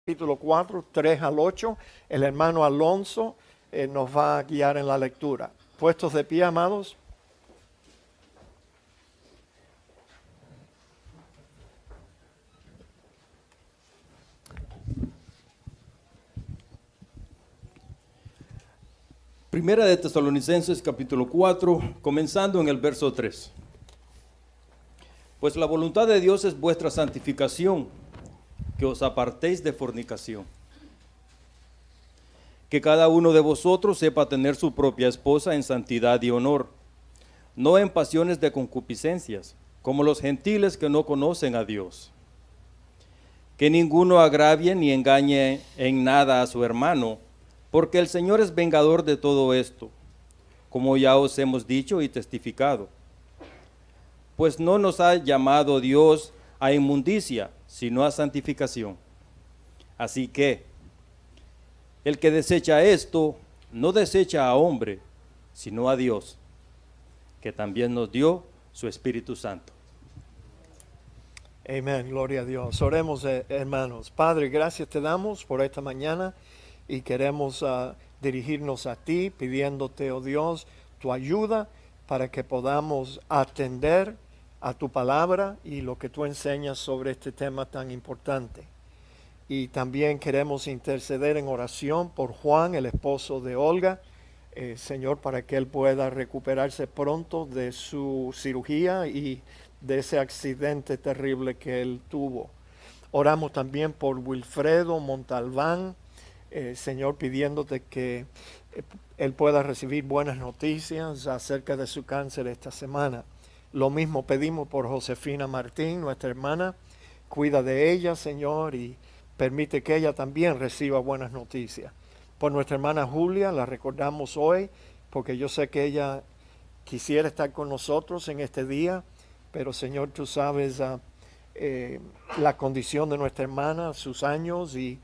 capítulo 4, 3 al 8. El hermano Alonso nos va a guiar en la lectura. Puestos de pie, amados. Primera de Tesalonicenses capítulo 4, comenzando en el verso 3. Pues la voluntad de Dios es vuestra santificación, que os apartéis de fornicación. Que cada uno de vosotros sepa tener su propia esposa en santidad y honor, no en pasiones de concupiscencias, como los gentiles que no conocen a Dios. Que ninguno agravie ni engañe en nada a su hermano, porque el Señor es vengador de todo esto, como ya os hemos dicho y testificado. Pues no nos ha llamado Dios a inmundicia, sino a santificación. Así que el que desecha esto, no desecha a hombre, sino a Dios, que también nos dio su Espíritu Santo. Amén, gloria a Dios. Oremos, hermanos. Padre, gracias te damos por esta mañana y queremos dirigirnos a ti pidiéndote, oh Dios, tu ayuda para que podamos atender a tu palabra y lo que tú enseñas sobre este tema tan importante. Y también queremos interceder en oración por Juan, el esposo de Olga, Señor, para que él pueda recuperarse pronto de su cirugía y de ese accidente terrible que él tuvo. Oramos también por Wilfredo Montalbán, Señor, pidiéndote que él pueda recibir buenas noticias acerca de su cáncer esta semana. Lo mismo pedimos por Josefina Martín, nuestra hermana. Cuida de ella, Señor, y permite que ella también reciba buenas noticias. Por nuestra hermana Julia, la recordamos hoy, porque yo sé que ella quisiera estar con nosotros en este día, pero Señor, tú sabes la condición de nuestra hermana, sus años y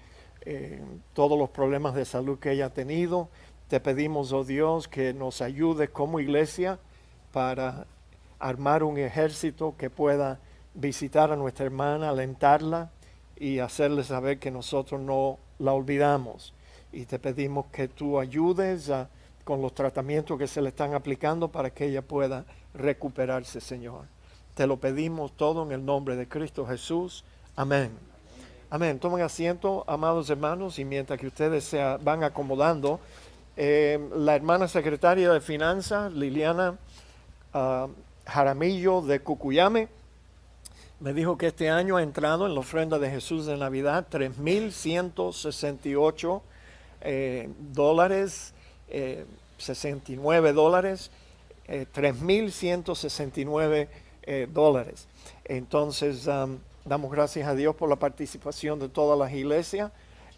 todos los problemas de salud que ella ha tenido. Te pedimos, oh Dios, que nos ayudes como iglesia para armar un ejército que pueda visitar a nuestra hermana, alentarla y hacerle saber que nosotros no la olvidamos. Y te pedimos que tú ayudes con los tratamientos que se le están aplicando para que ella pueda recuperarse, Señor. Te lo pedimos todo en el nombre de Cristo Jesús. Amén. Amén. Tomen asiento, amados hermanos, y mientras que ustedes se van acomodando, la hermana secretaria de Finanzas, Liliana Jaramillo de Cucuyame, me dijo que este año ha entrado en la ofrenda de Jesús de Navidad $3,168, 69 dólares, $3,169. Entonces, damos gracias a Dios por la participación de todas las iglesias.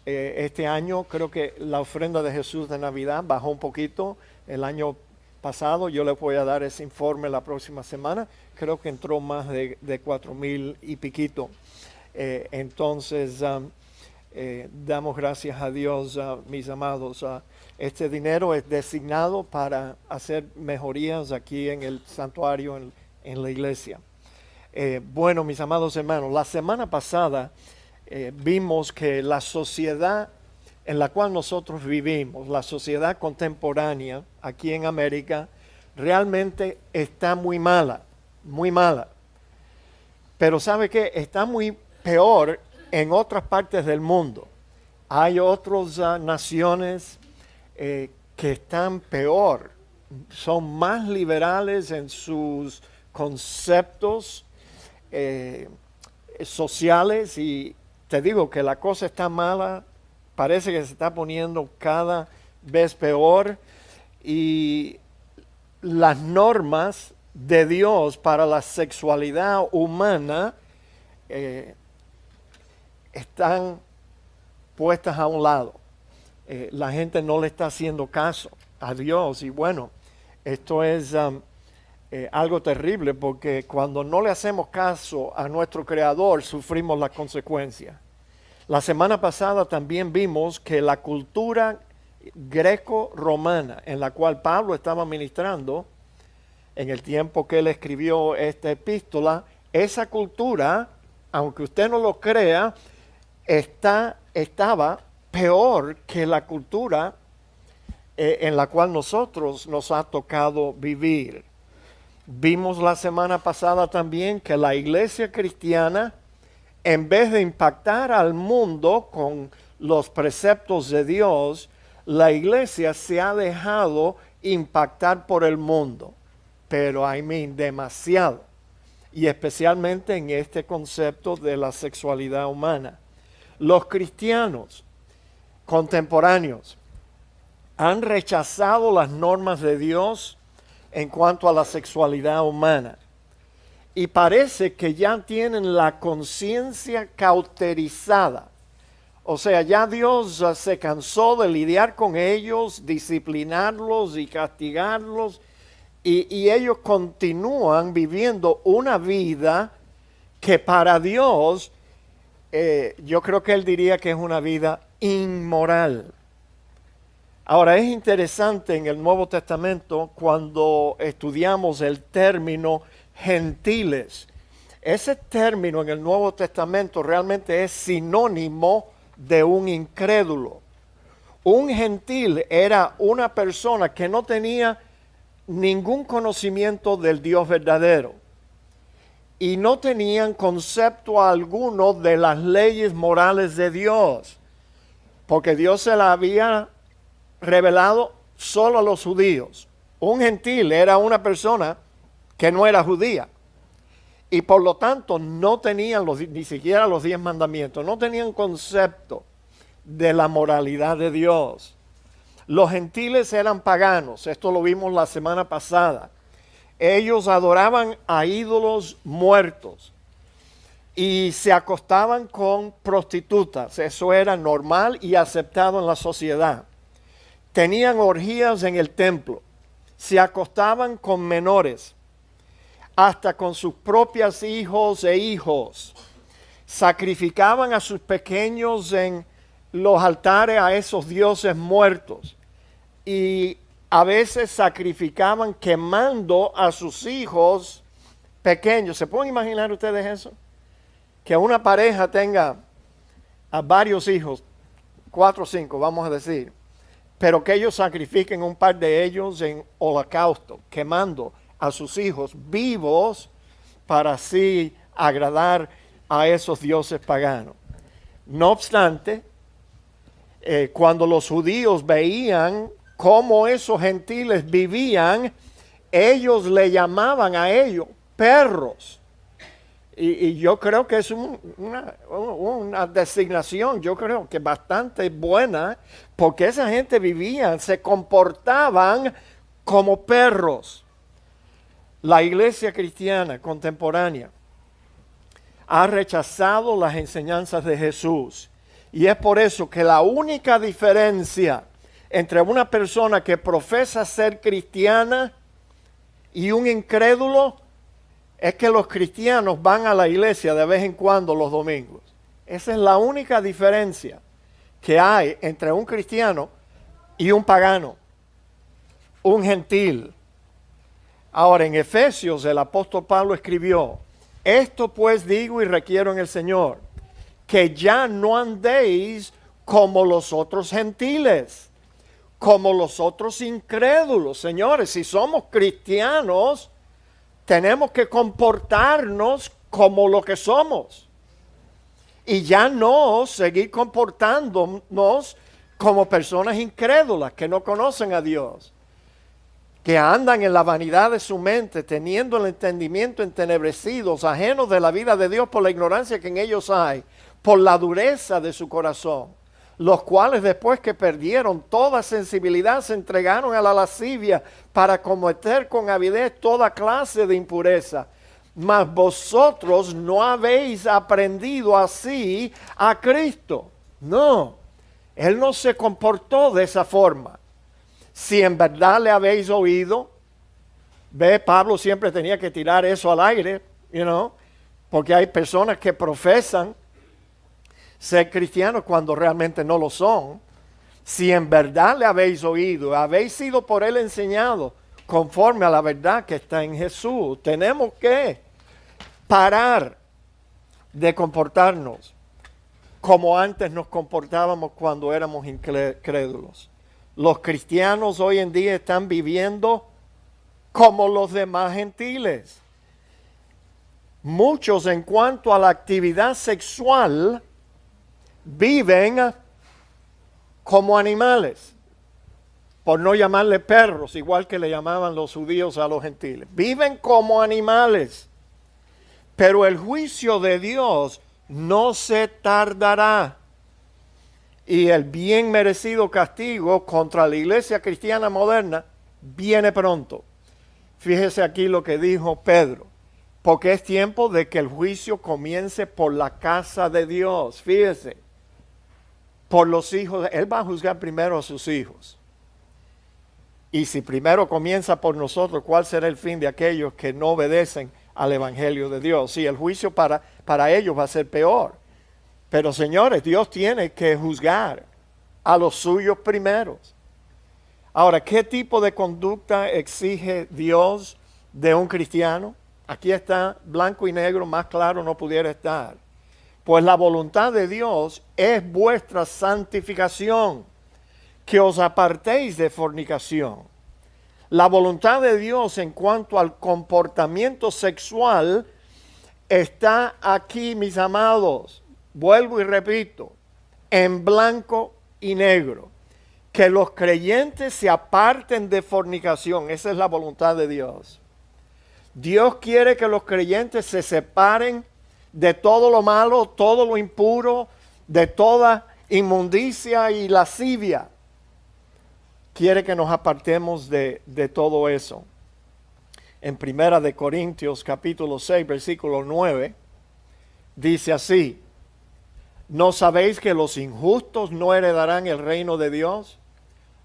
Este año creo que la ofrenda de Jesús de Navidad bajó un poquito. El año pasado, yo les voy a dar ese informe la próxima semana, creo que entró más de 4,000 y piquito. Entonces, damos gracias a Dios, mis amados. Este dinero es designado para hacer mejorías aquí en el santuario, en la iglesia. Bueno, mis amados hermanos, la semana pasada vimos que la sociedad en la cual nosotros vivimos, la sociedad contemporánea aquí en América, realmente está muy mala, muy mala. Pero ¿sabe qué? Está muy peor en otras partes del mundo. Hay otras naciones que están peor, son más liberales en sus conceptos sociales, y te digo que la cosa está mala. Parece que se está poniendo cada vez peor, y las normas de Dios para la sexualidad humana están puestas a un lado. La gente no le está haciendo caso a Dios, y bueno, esto es algo terrible, porque cuando no le hacemos caso a nuestro Creador, sufrimos las consecuencias. La semana pasada también vimos que la cultura greco-romana en la cual Pablo estaba ministrando en el tiempo que él escribió esta epístola, esa cultura, aunque usted no lo crea, está estaba peor que la cultura en la cual nosotros nos ha tocado vivir. Vimos la semana pasada también que la iglesia cristiana, en vez de impactar al mundo con los preceptos de Dios, la iglesia se ha dejado impactar por el mundo, pero demasiado, y especialmente en este concepto de la sexualidad humana. Los cristianos contemporáneos han rechazado las normas de Dios en cuanto a la sexualidad humana, y parece que ya tienen la conciencia cauterizada. O sea, ya Dios se cansó de lidiar con ellos, disciplinarlos y castigarlos, y ellos continúan viviendo una vida que para Dios, yo creo que Él diría que es una vida inmoral. Ahora, es interesante en el Nuevo Testamento cuando estudiamos el término gentiles. Ese término en el Nuevo Testamento realmente es sinónimo de un incrédulo. Un gentil era una persona que no tenía ningún conocimiento del Dios verdadero y no tenían concepto alguno de las leyes morales de Dios, porque Dios se la había revelado solo a los judíos. Un gentil era una persona que no era judía y por lo tanto no tenían ni siquiera los 10 mandamientos, no tenían concepto de la moralidad de Dios. Los gentiles eran paganos, esto lo vimos la semana pasada. Ellos adoraban a ídolos muertos y se acostaban con prostitutas, eso era normal y aceptado en la sociedad. Tenían orgías en el templo, se acostaban con menores, hasta con sus propios hijos e hijos. Sacrificaban a sus pequeños en los altares a esos dioses muertos. Y a veces sacrificaban quemando a sus hijos pequeños. ¿Se pueden imaginar ustedes eso? Que una pareja tenga a varios hijos, 4 o 5, vamos a decir, pero que ellos sacrifiquen un par de ellos en holocausto, quemando a sus hijos vivos para así agradar a esos dioses paganos. No obstante, cuando los judíos veían cómo esos gentiles vivían, ellos le llamaban a ellos perros. Y yo creo que es una designación, yo creo que bastante buena, porque esa gente vivía, se comportaban como perros. La iglesia cristiana contemporánea ha rechazado las enseñanzas de Jesús. Y es por eso que la única diferencia entre una persona que profesa ser cristiana y un incrédulo es que los cristianos van a la iglesia de vez en cuando los domingos. Esa es la única diferencia que hay entre un cristiano y un pagano, un gentil. Ahora, en Efesios el apóstol Pablo escribió: esto pues digo y requiero en el Señor, que ya no andéis como los otros gentiles, como los otros incrédulos. Señores, si somos cristianos, tenemos que comportarnos como lo que somos. Y ya no seguir comportándonos como personas incrédulas que no conocen a Dios, que andan en la vanidad de su mente, teniendo el entendimiento entenebrecidos, ajenos de la vida de Dios por la ignorancia que en ellos hay, por la dureza de su corazón, los cuales después que perdieron toda sensibilidad se entregaron a la lascivia para cometer con avidez toda clase de impureza. Mas vosotros no habéis aprendido así a Cristo. No, Él no se comportó de esa forma. Si en verdad le habéis oído, Pablo siempre tenía que tirar eso al aire, porque hay personas que profesan ser cristianos cuando realmente no lo son. Si en verdad le habéis oído, habéis sido por Él enseñado conforme a la verdad que está en Jesús. Tenemos que parar de comportarnos como antes nos comportábamos cuando éramos incrédulos. Los cristianos hoy en día están viviendo como los demás gentiles. Muchos, en cuanto a la actividad sexual, viven como animales, por no llamarle perros, igual que le llamaban los judíos a los gentiles. Viven como animales, pero el juicio de Dios no se tardará. Y el bien merecido castigo contra la iglesia cristiana moderna viene pronto. Fíjese aquí lo que dijo Pedro. Porque es tiempo de que el juicio comience por la casa de Dios. Fíjese, por los hijos. Él va a juzgar primero a sus hijos. Y si primero comienza por nosotros, ¿cuál será el fin de aquellos que no obedecen al Evangelio de Dios? Sí, el juicio para ellos va a ser peor. Pero señores, Dios tiene que juzgar a los suyos primeros. Ahora, ¿qué tipo de conducta exige Dios de un cristiano? Aquí está, blanco y negro, más claro no pudiera estar. Pues la voluntad de Dios es vuestra santificación, que os apartéis de fornicación. La voluntad de Dios en cuanto al comportamiento sexual está aquí, mis amados. Vuelvo y repito, en blanco y negro. Que los creyentes se aparten de fornicación. Esa es la voluntad de Dios. Dios quiere que los creyentes se separen de todo lo malo, todo lo impuro, de toda inmundicia y lascivia. Quiere que nos apartemos de todo eso. En Primera de Corintios capítulo 6, versículo 9, dice así: ¿no sabéis que los injustos no heredarán el reino de Dios?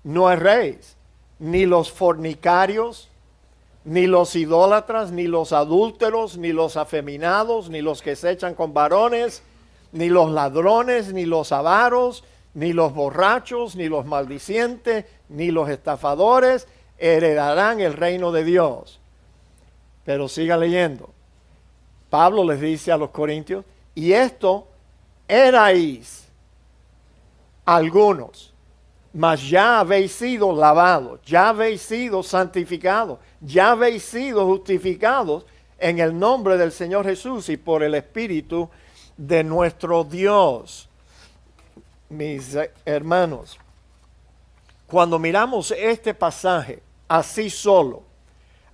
No erréis, ni los fornicarios, ni los idólatras, ni los adúlteros, ni los afeminados, ni los que se echan con varones, ni los ladrones, ni los avaros, ni los borrachos, ni los maldicientes, ni los estafadores heredarán el reino de Dios. Pero siga leyendo. Pablo les dice a los corintios, y esto erais algunos, mas ya habéis sido lavados, ya habéis sido santificados, ya habéis sido justificados en el nombre del Señor Jesús y por el Espíritu de nuestro Dios. Mis hermanos, cuando miramos este pasaje así solo,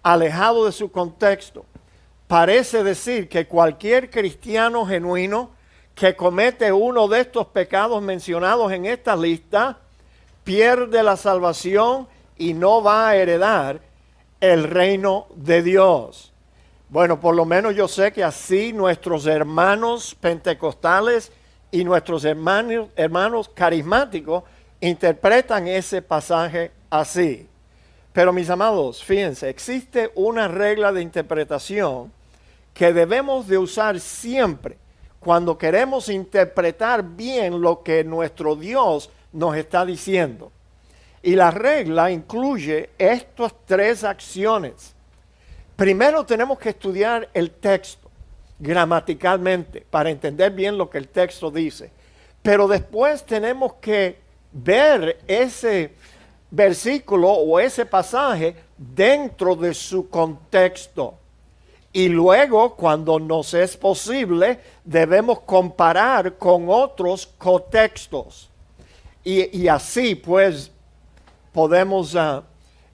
alejado de su contexto, parece decir que cualquier cristiano genuino que comete uno de estos pecados mencionados en esta lista, pierde la salvación y no va a heredar el reino de Dios. Bueno, por lo menos yo sé que así nuestros hermanos pentecostales y nuestros hermanos carismáticos interpretan ese pasaje así. Pero mis amados, fíjense, existe una regla de interpretación que debemos de usar siempre cuando queremos interpretar bien lo que nuestro Dios nos está diciendo. Y la regla incluye estas tres acciones. Primero tenemos que estudiar el texto gramaticalmente para entender bien lo que el texto dice. Pero después tenemos que ver ese versículo o ese pasaje dentro de su contexto. Y luego, cuando nos es posible, debemos comparar con otros contextos. Y así pues podemos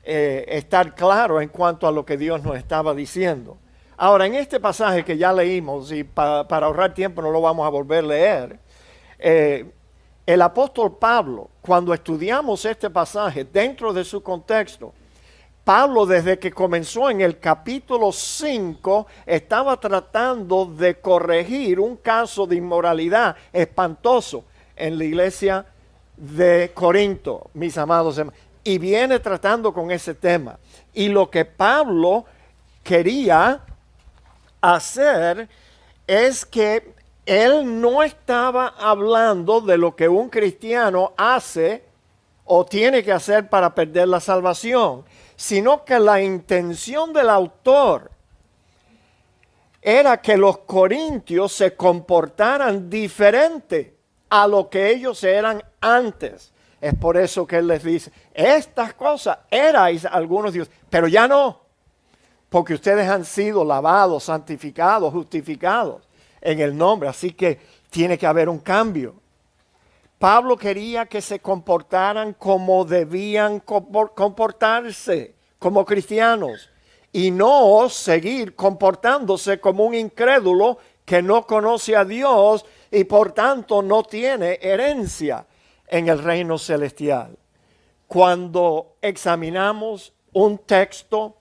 estar claros en cuanto a lo que Dios nos estaba diciendo. Ahora, en este pasaje que ya leímos, y para ahorrar tiempo no lo vamos a volver a leer, el apóstol Pablo, cuando estudiamos este pasaje dentro de su contexto, Pablo desde que comenzó en el capítulo 5 estaba tratando de corregir un caso de inmoralidad espantoso en la iglesia de Corinto, mis amados hermanos, y viene tratando con ese tema. Y lo que Pablo quería hacer es que él no estaba hablando de lo que un cristiano hace o tiene que hacer para perder la salvación, sino que la intención del autor era que los corintios se comportaran diferente a lo que ellos eran antes. Es por eso que Él les dice, estas cosas erais algunos de ustedes, pero ya no, porque ustedes han sido lavados, santificados, justificados en el nombre. Así que tiene que haber un cambio. Pablo quería que se comportaran como debían comportarse, como cristianos, y no seguir comportándose como un incrédulo que no conoce a Dios y por tanto no tiene herencia en el reino celestial. Cuando examinamos un texto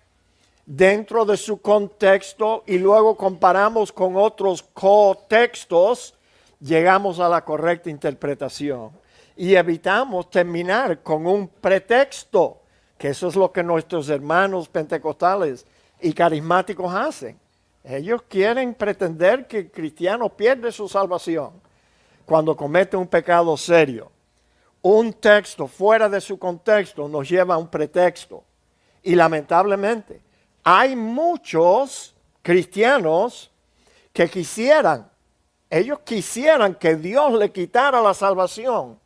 dentro de su contexto y luego comparamos con otros contextos, llegamos a la correcta interpretación y evitamos terminar con un pretexto, que eso es lo que nuestros hermanos pentecostales y carismáticos hacen. Ellos quieren pretender que el cristiano pierde su salvación cuando comete un pecado serio. Un texto fuera de su contexto nos lleva a un pretexto. Y lamentablemente hay muchos cristianos que ellos quisieran que Dios le quitara la salvación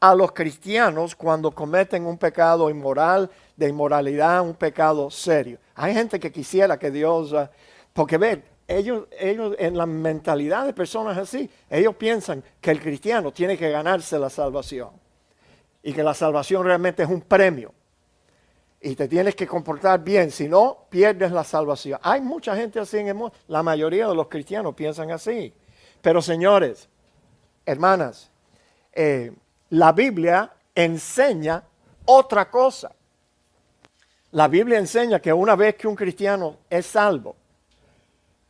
a los cristianos cuando cometen un pecado inmoral, de inmoralidad, un pecado serio. Hay gente que quisiera que Dios, porque ven, ellos en la mentalidad de personas así, ellos piensan que el cristiano tiene que ganarse la salvación y que la salvación realmente es un premio y te tienes que comportar bien, si no, pierdes la salvación. Hay mucha gente así en el mundo, la mayoría de los cristianos piensan así. Pero señores, hermanas, la Biblia enseña otra cosa. La Biblia enseña que una vez que un cristiano es salvo,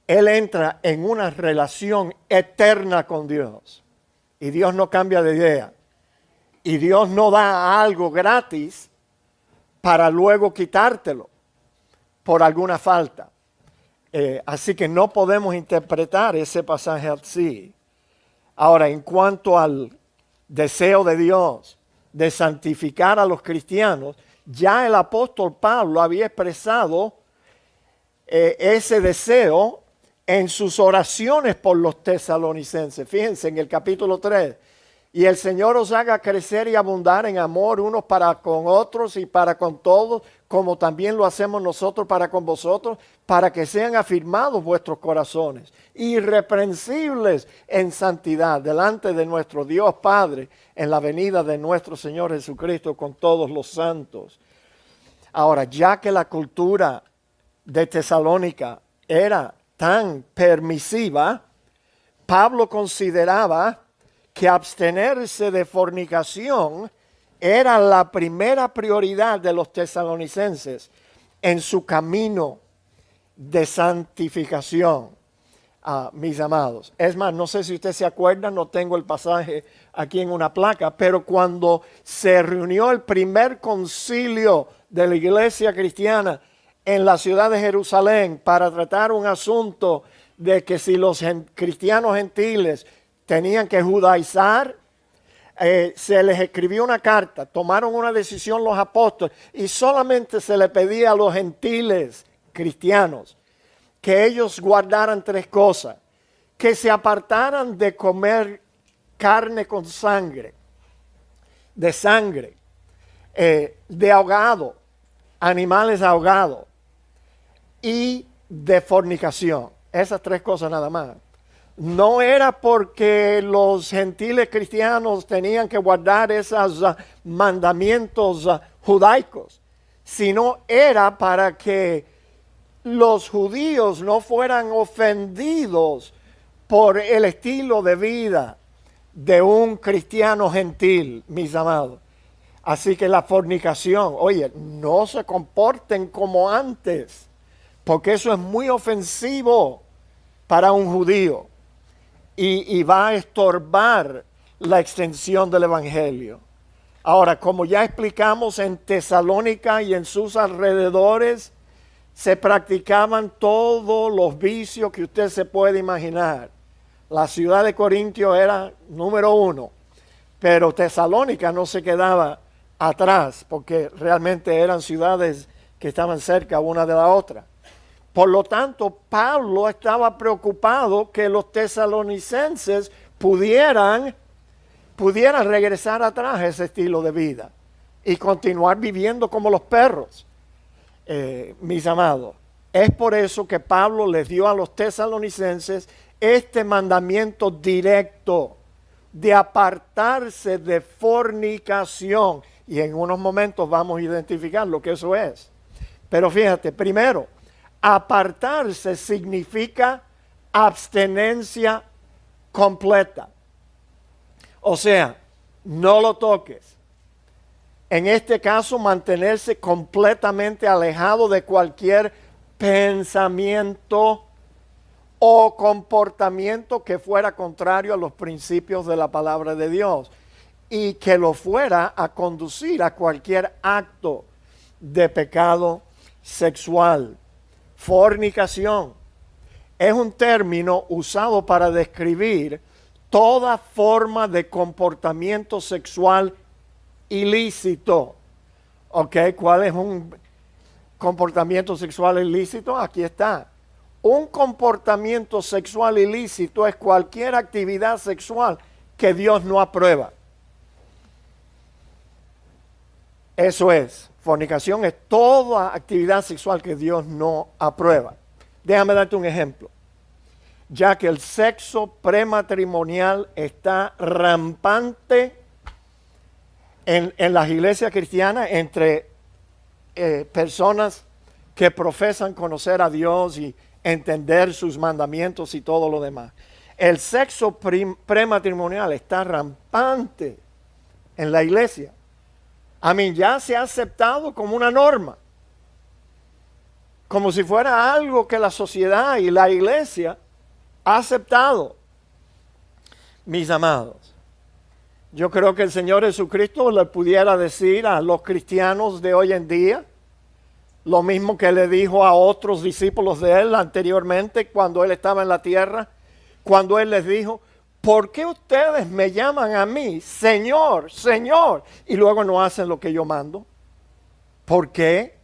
él entra en una relación eterna con Dios. Y Dios no cambia de idea. Y Dios no da algo gratis para luego quitártelo por alguna falta. Así que no podemos interpretar ese pasaje así. Ahora, en cuanto al deseo de Dios de santificar a los cristianos, ya el apóstol Pablo había expresado ese deseo en sus oraciones por los tesalonicenses. Fíjense en el capítulo 3. Y el Señor os haga crecer y abundar en amor unos para con otros y para con todos, como también lo hacemos nosotros para con vosotros, para que sean afirmados vuestros corazones, irreprensibles en santidad, delante de nuestro Dios Padre, en la venida de nuestro Señor Jesucristo con todos los santos. Ahora, ya que la cultura de Tesalónica era tan permisiva, Pablo consideraba que abstenerse de fornicación era la primera prioridad de los tesalonicenses en su camino de santificación, mis amados. Es más, no sé si usted se acuerda, no tengo el pasaje aquí en una placa, pero cuando se reunió el primer concilio de la iglesia cristiana en la ciudad de Jerusalén para tratar un asunto de que si los cristianos gentiles tenían que judaizar, se les escribió una carta, tomaron una decisión los apóstoles y solamente se le pedía a los gentiles cristianos que ellos guardaran tres cosas: que se apartaran de comer carne con sangre, de ahogado, animales ahogados y de fornicación. Esas tres cosas nada más. No era porque los gentiles cristianos tenían que guardar esos mandamientos judaicos, sino era para que los judíos no fueran ofendidos por el estilo de vida de un cristiano gentil, mis amados. Así que la fornicación, oye, no se comporten como antes, porque eso es muy ofensivo para un judío. Y va a estorbar la extensión del evangelio. Ahora, como ya explicamos, en Tesalónica y en sus alrededores se practicaban todos los vicios que usted se puede imaginar. La ciudad de Corintio era número 1, pero Tesalónica no se quedaba atrás, porque realmente eran ciudades que estaban cerca una de la otra. Por lo tanto, Pablo estaba preocupado que los tesalonicenses pudieran pudiera regresar atrás a ese estilo de vida y continuar viviendo como los perros. Mis amados, es por eso que Pablo les dio a los tesalonicenses este mandamiento directo de apartarse de fornicación. Y en unos momentos vamos a identificar lo que eso es. Pero fíjate, primero, apartarse significa abstenencia completa. O sea, no lo toques. En este caso, mantenerse completamente alejado de cualquier pensamiento o comportamiento que fuera contrario a los principios de la palabra de Dios y que lo fuera a conducir a cualquier acto de pecado sexual. Fornicación es un término usado para describir toda forma de comportamiento sexual ilícito. ¿Ok? ¿Cuál es un comportamiento sexual ilícito? Aquí está. Un comportamiento sexual ilícito es cualquier actividad sexual que Dios no aprueba. Eso es. Fornicación es toda actividad sexual que Dios no aprueba. Déjame darte un ejemplo. Ya que el sexo prematrimonial está rampante en las iglesias cristianas entre personas que profesan conocer a Dios y entender sus mandamientos y todo lo demás. El sexo prematrimonial está rampante en la iglesia. Ya se ha aceptado como una norma, como si fuera algo que la sociedad y la iglesia ha aceptado. Mis amados, yo creo que el Señor Jesucristo le pudiera decir a los cristianos de hoy en día lo mismo que le dijo a otros discípulos de él anteriormente cuando él estaba en la tierra, cuando él les dijo: ¿por qué ustedes me llaman a mí Señor, Señor, y luego no hacen lo que yo mando? ¿Por qué?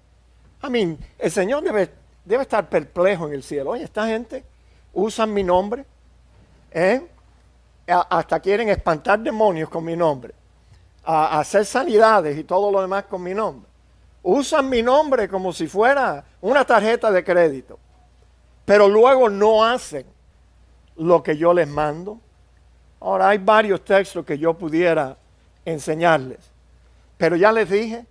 El Señor debe estar perplejo en el cielo. Oye, esta gente usan mi nombre, hasta quieren espantar demonios con mi nombre, a hacer sanidades y todo lo demás con mi nombre. Usan mi nombre como si fuera una tarjeta de crédito, pero luego no hacen lo que yo les mando. Ahora, hay varios textos que yo pudiera enseñarles, pero ya les dije,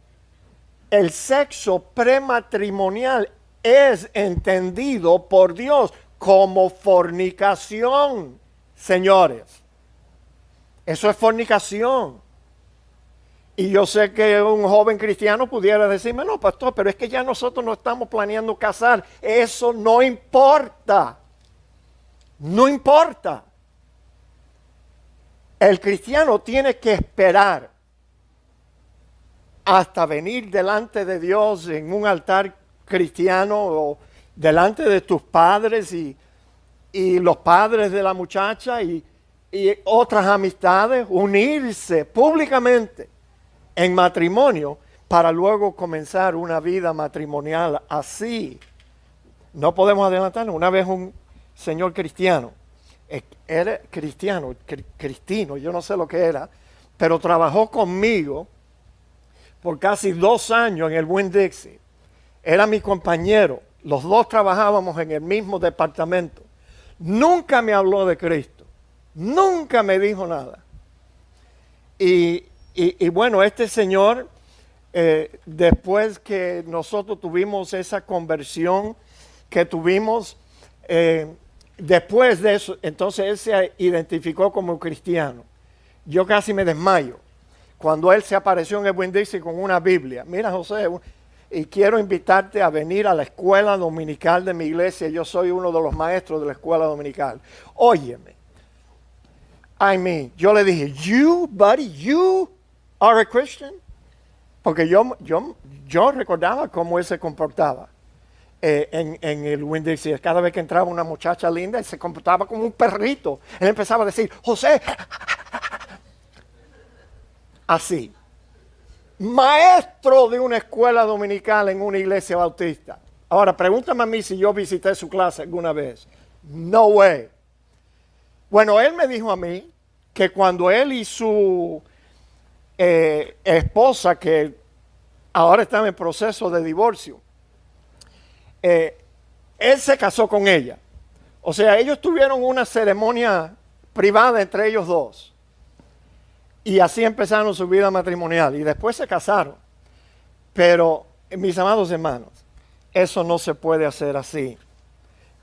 el sexo prematrimonial es entendido por Dios como fornicación, señores. Eso es fornicación. Y yo sé que un joven cristiano pudiera decirme: no, pastor, pero es que ya nosotros no estamos planeando casar. Eso no importa. No importa. El cristiano tiene que esperar hasta venir delante de Dios en un altar cristiano o delante de tus padres y los padres de la muchacha y otras amistades, unirse públicamente en matrimonio para luego comenzar una vida matrimonial así. No podemos adelantarnos. Una vez un señor cristiano, era cristiano, cristino, yo no sé lo que era, pero trabajó conmigo por casi 2 años en el Winn-Dixie. Era mi compañero, los dos trabajábamos en el mismo departamento. Nunca me habló de Cristo, nunca me dijo nada. Y bueno, este señor, después que nosotros tuvimos esa conversión que tuvimos, después de eso, entonces él se identificó como cristiano. Yo casi me desmayo cuando él se apareció en el Winn-Dixie con una Biblia. Mira, José, y quiero invitarte a venir a la escuela dominical de mi iglesia. Yo soy uno de los maestros de la escuela dominical. Óyeme. Yo le dije: you, buddy, you are a Christian? Porque yo recordaba cómo él se comportaba en el Winn-Dixie. Cada vez que entraba una muchacha linda, él se comportaba como un perrito. Él empezaba a decir: José, así. Maestro de una escuela dominical en una iglesia bautista. Ahora, pregúntame a mí si yo visité su clase alguna vez. No way. Bueno, él me dijo a mí que cuando él y su esposa, que ahora está en proceso de divorcio, él se casó con ella. O sea, ellos tuvieron una ceremonia privada entre ellos dos. Y así empezaron su vida matrimonial. Y después se casaron. Pero, mis amados hermanos, eso no se puede hacer así.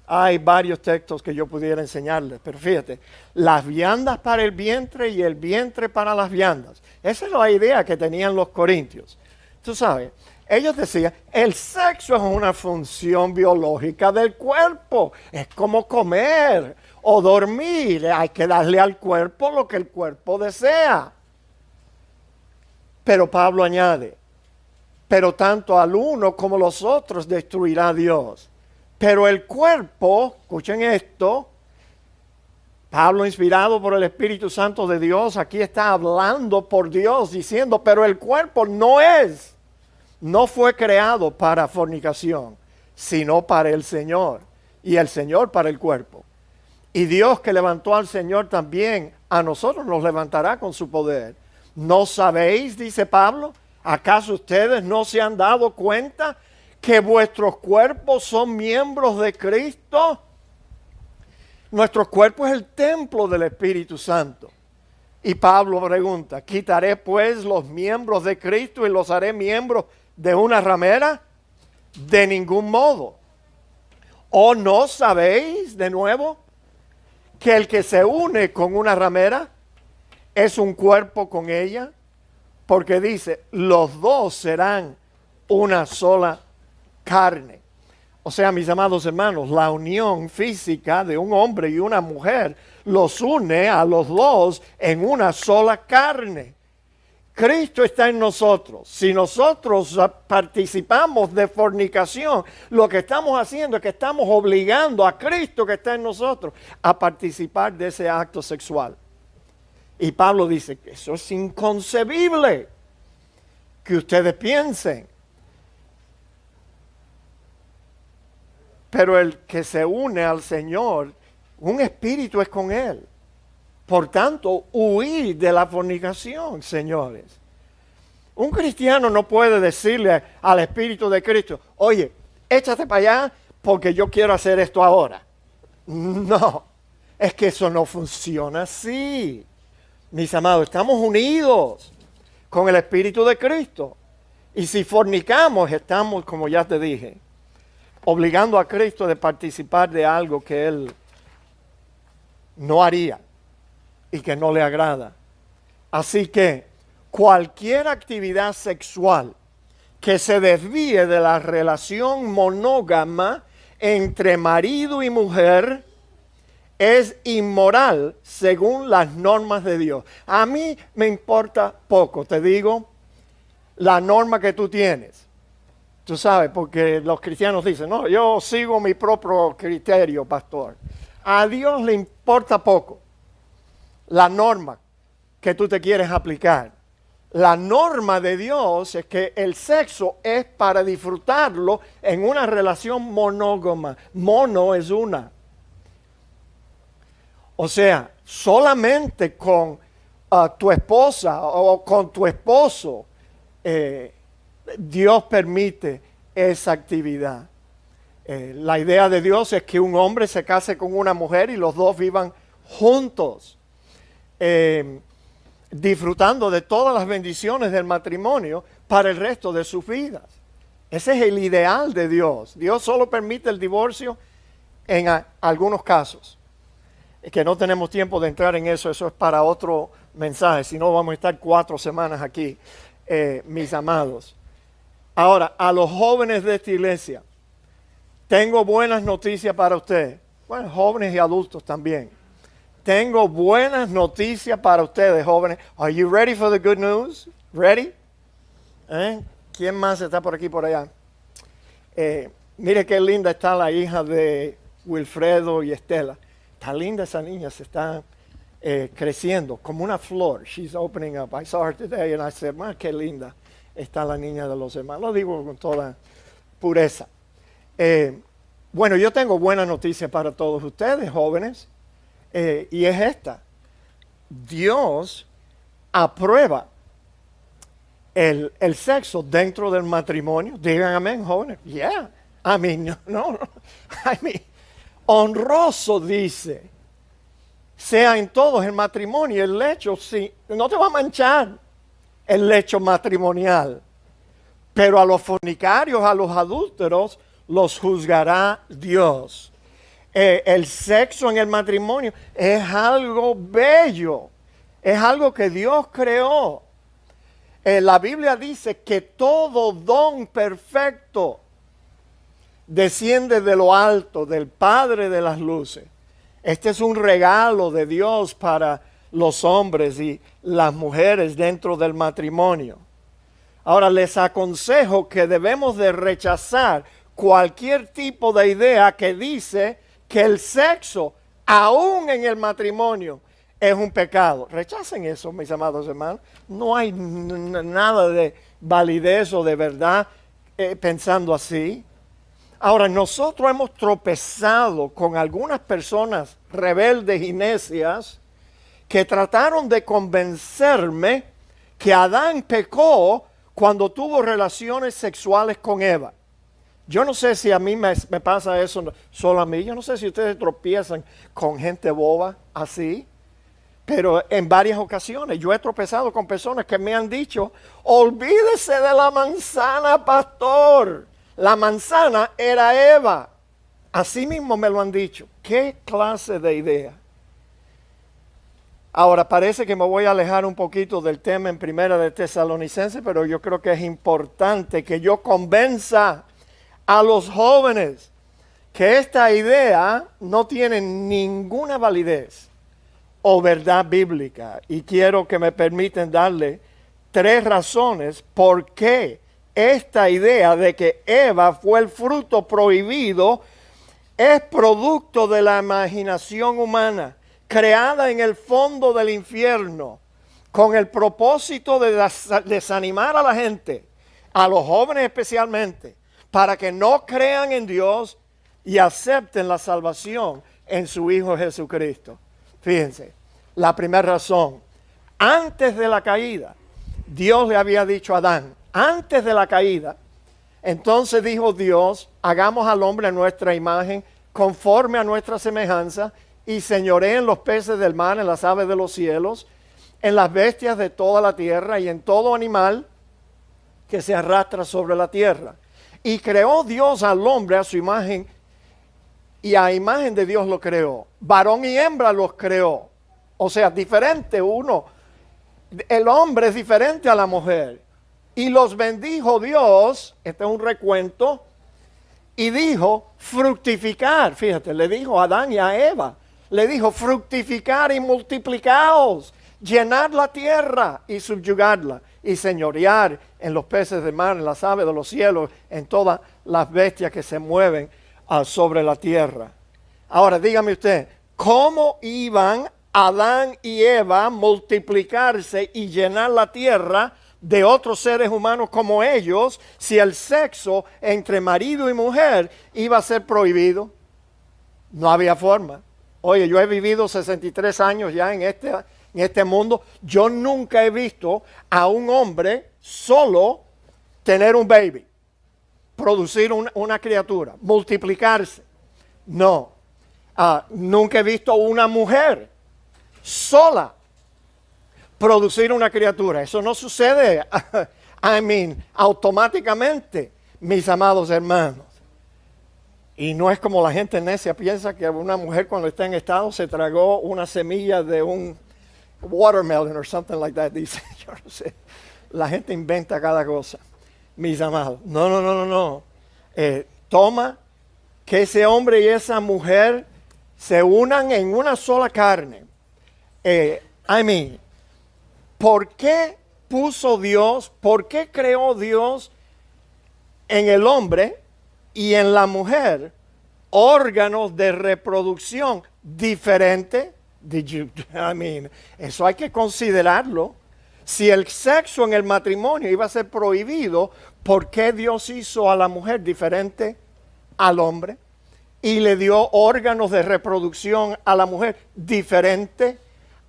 Hay varios textos que yo pudiera enseñarles. Pero fíjate, las viandas para el vientre y el vientre para las viandas. Esa es la idea que tenían los corintios. Tú sabes, ellos decían, el sexo es una función biológica del cuerpo. Es como comer o dormir. Hay que darle al cuerpo lo que el cuerpo desea. Pero Pablo añade, pero tanto al uno como los otros destruirá Dios. Pero el cuerpo, escuchen esto, Pablo, inspirado por el Espíritu Santo de Dios, aquí está hablando por Dios, diciendo, pero el cuerpo no fue creado para fornicación, sino para el Señor, y el Señor para el cuerpo. Y Dios que levantó al Señor también, a nosotros nos levantará con su poder. ¿No sabéis, dice Pablo, acaso ustedes no se han dado cuenta que vuestros cuerpos son miembros de Cristo? Nuestro cuerpo es el templo del Espíritu Santo. Y Pablo pregunta, ¿quitaré pues los miembros de Cristo y los haré miembros de una ramera? De ningún modo. ¿O no sabéis, de nuevo, que el que se une con una ramera es un cuerpo con ella? Porque dice, los dos serán una sola carne. O sea, mis amados hermanos, la unión física de un hombre y una mujer los une a los dos en una sola carne. Cristo está en nosotros. Si nosotros participamos de fornicación, lo que estamos haciendo es que estamos obligando a Cristo que está en nosotros a participar de ese acto sexual. Y Pablo dice que eso es inconcebible que ustedes piensen. Pero el que se une al Señor, un espíritu es con Él. Por tanto, huir de la fornicación, señores. Un cristiano no puede decirle al Espíritu de Cristo, oye, échate para allá porque yo quiero hacer esto ahora. No, es que eso no funciona así. Mis amados, estamos unidos con el Espíritu de Cristo. Y si fornicamos, estamos, como ya te dije, obligando a Cristo de participar de algo que Él no haría y que no le agrada. Así que cualquier actividad sexual que se desvíe de la relación monógama entre marido y mujer es inmoral según las normas de Dios. A mí me importa poco, te digo, la norma que tú tienes. Tú sabes, porque los cristianos dicen, no, yo sigo mi propio criterio, pastor. A Dios le importa poco la norma que tú te quieres aplicar. La norma de Dios es que el sexo es para disfrutarlo en una relación monógama. Mono es una. O sea, solamente con tu esposa o con tu esposo, Dios permite esa actividad. La idea de Dios es que un hombre se case con una mujer y los dos vivan juntos, disfrutando de todas las bendiciones del matrimonio para el resto de sus vidas. Ese es el ideal de Dios. Dios solo permite el divorcio en algunos casos, que no tenemos tiempo de entrar en eso. Eso es para otro mensaje, si no vamos a estar 4 semanas aquí, mis amados. Ahora, a los jóvenes de esta iglesia, tengo buenas noticias para ustedes. Bueno, jóvenes y adultos también. Tengo buenas noticias para ustedes, jóvenes. Are you ready for the good news? Ready? ¿Quién más está por aquí por allá? Mire qué linda está la hija de Wilfredo y Estela. Está linda esa niña, se está creciendo como una flor. She's opening up. I saw her today and I said, qué linda está la niña de los hermanos. Lo digo con toda pureza. Bueno, yo tengo buena noticia para todos ustedes, jóvenes, y es esta. Dios aprueba el sexo dentro del matrimonio. Digan amén, jóvenes. Yeah. I mean, no. I mean, honroso dice, sea en todos el matrimonio, el lecho, sí, no te va a manchar el lecho matrimonial. Pero a los fornicarios, a los adúlteros, los juzgará Dios. El sexo en el matrimonio es algo bello, es algo que Dios creó. La Biblia dice que todo don perfecto desciende de lo alto, del Padre de las luces. Este es un regalo de Dios para los hombres y las mujeres dentro del matrimonio. Ahora les aconsejo que debemos de rechazar cualquier tipo de idea que dice que el sexo, aún en el matrimonio, es un pecado. Rechacen eso, mis amados hermanos. No hay nada de validez o de verdad pensando así. Ahora, nosotros hemos tropezado con algunas personas rebeldes y necias que trataron de convencerme que Adán pecó cuando tuvo relaciones sexuales con Eva. Yo no sé si a mí me pasa eso solo a mí. Yo no sé si ustedes tropiezan con gente boba así. Pero en varias ocasiones yo he tropezado con personas que me han dicho, olvídese de la manzana, pastor. La manzana era Eva. Así mismo me lo han dicho. ¿Qué clase de idea? Ahora parece que me voy a alejar un poquito del tema en Primera de Tesalonicenses, pero yo creo que es importante que yo convenza a los jóvenes que esta idea no tiene ninguna validez o verdad bíblica. Y quiero que me permiten darle 3 razones por qué esta idea de que Eva fue el fruto prohibido es producto de la imaginación humana, creada en el fondo del infierno, con el propósito de desanimar a la gente, a los jóvenes especialmente, para que no crean en Dios y acepten la salvación en su Hijo Jesucristo. Fíjense, la primera razón, antes de la caída, Dios le había dicho a Adán, antes de la caída, entonces dijo Dios, hagamos al hombre a nuestra imagen, conforme a nuestra semejanza, y señoreen los peces del mar, en las aves de los cielos, en las bestias de toda la tierra y en todo animal que se arrastra sobre la tierra. Y creó Dios al hombre a su imagen, y a imagen de Dios lo creó. Varón y hembra los creó. O sea, diferente uno. El hombre es diferente a la mujer. Y los bendijo Dios, este es un recuento, y dijo, fructificar. Fíjate, le dijo a Adán y a Eva, le dijo, fructificar y multiplicaos, llenar la tierra y subyugarla, y señorear en los peces del mar, en las aves de los cielos, en todas las bestias que se mueven sobre la tierra. Ahora, dígame usted, ¿cómo iban Adán y Eva a multiplicarse y llenar la tierra de otros seres humanos como ellos si el sexo entre marido y mujer iba a ser prohibido? No había forma. Oye, yo he vivido 63 años ya en este mundo. Yo nunca he visto a un hombre solo tener un baby, producir una criatura, multiplicarse. No. Nunca he visto una mujer sola producir una criatura. Eso no sucede, automáticamente, mis amados hermanos. Y no es como la gente necia piensa que una mujer cuando está en estado se tragó una semilla de un watermelon or something like that. Dice, yo no sé, la gente inventa cada cosa, mis amados. No. Toma que ese hombre y esa mujer se unan en una sola carne. ¿Por qué puso Dios, por qué creó Dios en el hombre y en la mujer órganos de reproducción diferentes? Eso hay que considerarlo. Si el sexo en el matrimonio iba a ser prohibido, ¿por qué Dios hizo a la mujer diferente al hombre? Y le dio órganos de reproducción a la mujer diferente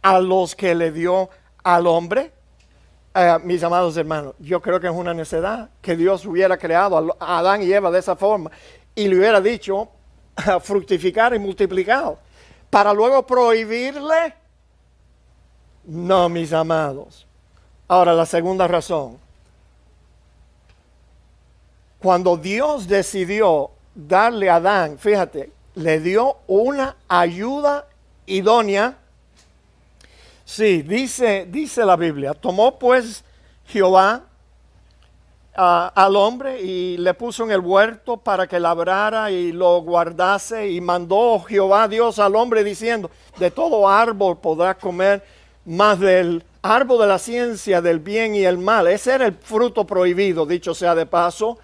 a los que le dio al hombre? Mis amados hermanos, yo creo que es una necedad que Dios hubiera creado a Adán y Eva de esa forma y le hubiera dicho fructificar y multiplicar para luego prohibirle. No, mis amados. Ahora, la segunda razón. Cuando Dios decidió darle a Adán, fíjate, le dio una ayuda idónea. Sí, dice la Biblia, tomó pues Jehová al hombre y le puso en el huerto para que labrara y lo guardase, y mandó Jehová Dios al hombre diciendo, de todo árbol podrás comer, mas del árbol de la ciencia del bien y el mal, ese era el fruto prohibido, dicho sea de paso,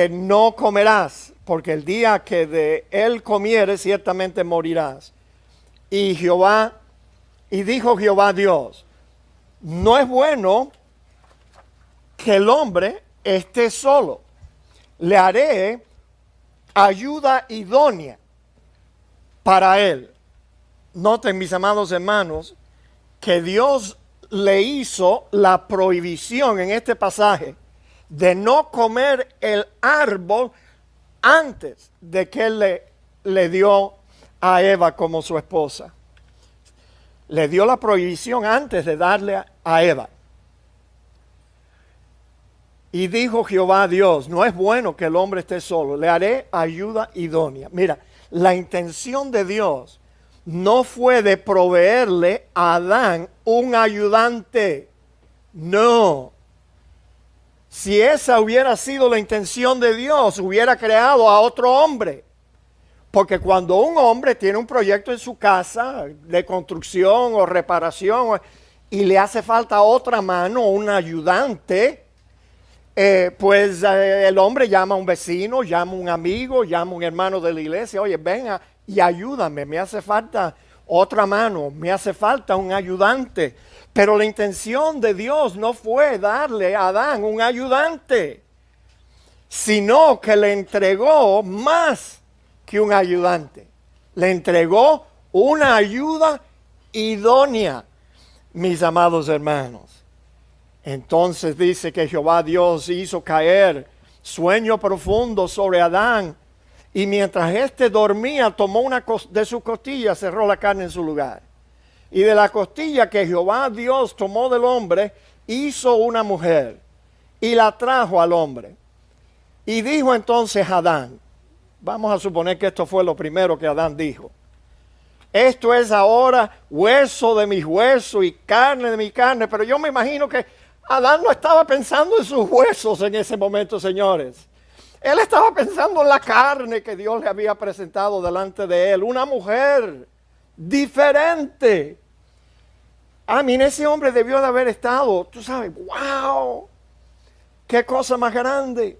no comerás, porque el día que de él comieres ciertamente morirás. Y dijo Jehová Dios, no es bueno que el hombre esté solo, le haré ayuda idónea para él. Noten, mis amados hermanos, que Dios le hizo la prohibición en este pasaje de no comer el árbol antes de que él le dio a Eva como su esposa. Le dio la prohibición antes de darle a Eva. Y dijo Jehová Dios, no es bueno que el hombre esté solo, le haré ayuda idónea. Mira, la intención de Dios no fue de proveerle a Adán un ayudante. No. Si esa hubiera sido la intención de Dios, hubiera creado a otro hombre. Porque cuando un hombre tiene un proyecto en su casa de construcción o reparación y le hace falta otra mano, un ayudante, pues el hombre llama a un vecino, llama a un amigo, llama a un hermano de la iglesia, oye, venga y ayúdame, me hace falta otra mano, me hace falta un ayudante. Pero la intención de Dios no fue darle a Adán un ayudante, sino que le entregó más que un ayudante. Le entregó una ayuda idónea, mis amados hermanos. Entonces dice que Jehová Dios hizo caer sueño profundo sobre Adán, y mientras éste dormía, tomó una de sus costillas, cerró la carne en su lugar. Y de la costilla que Jehová Dios tomó del hombre, hizo una mujer y la trajo al hombre. Y dijo entonces Adán, vamos a suponer que esto fue lo primero que Adán dijo, esto es ahora hueso de mis huesos y carne de mi carne. Pero yo me imagino que Adán no estaba pensando en sus huesos en ese momento, señores. Él estaba pensando en la carne que Dios le había presentado delante de él. Una mujer diferente. Mira, ese hombre debió de haber estado, tú sabes, wow, qué cosa más grande.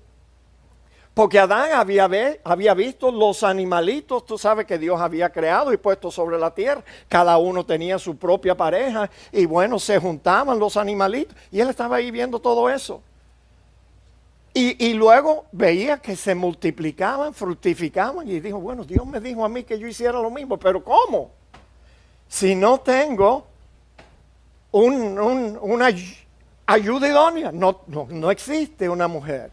Porque Adán había visto los animalitos, tú sabes, que Dios había creado y puesto sobre la tierra. Cada uno tenía su propia pareja y bueno, se juntaban los animalitos. Y él estaba ahí viendo todo eso. Y luego veía que se multiplicaban, fructificaban y dijo, bueno, Dios me dijo a mí que yo hiciera lo mismo, pero ¿cómo? Si no tengo una ayuda idónea, no existe una mujer.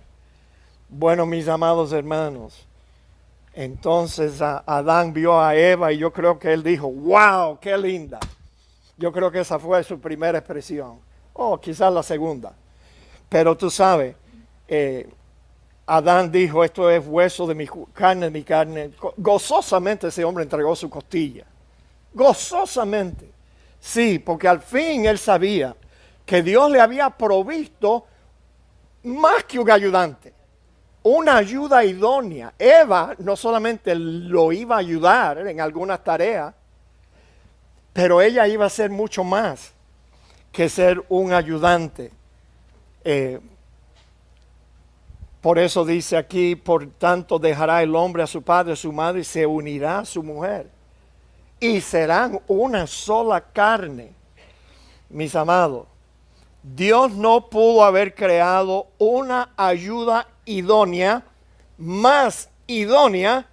Bueno, mis amados hermanos, entonces Adán vio a Eva y yo creo que él dijo, wow, qué linda. Yo creo que esa fue su primera expresión, o quizás la segunda. Pero tú sabes, Adán dijo, esto es hueso de mi carne. Gozosamente ese hombre entregó su costilla. Gozosamente. Sí, porque al fin él sabía que Dios le había provisto más que un ayudante. Una ayuda idónea. Eva no solamente lo iba a ayudar en algunas tareas, pero ella iba a ser mucho más que ser un ayudante. Por eso dice aquí, por tanto dejará el hombre a su padre, a su madre, y se unirá a su mujer. Y serán una sola carne. Mis amados, Dios no pudo haber creado una ayuda idónea, más idónea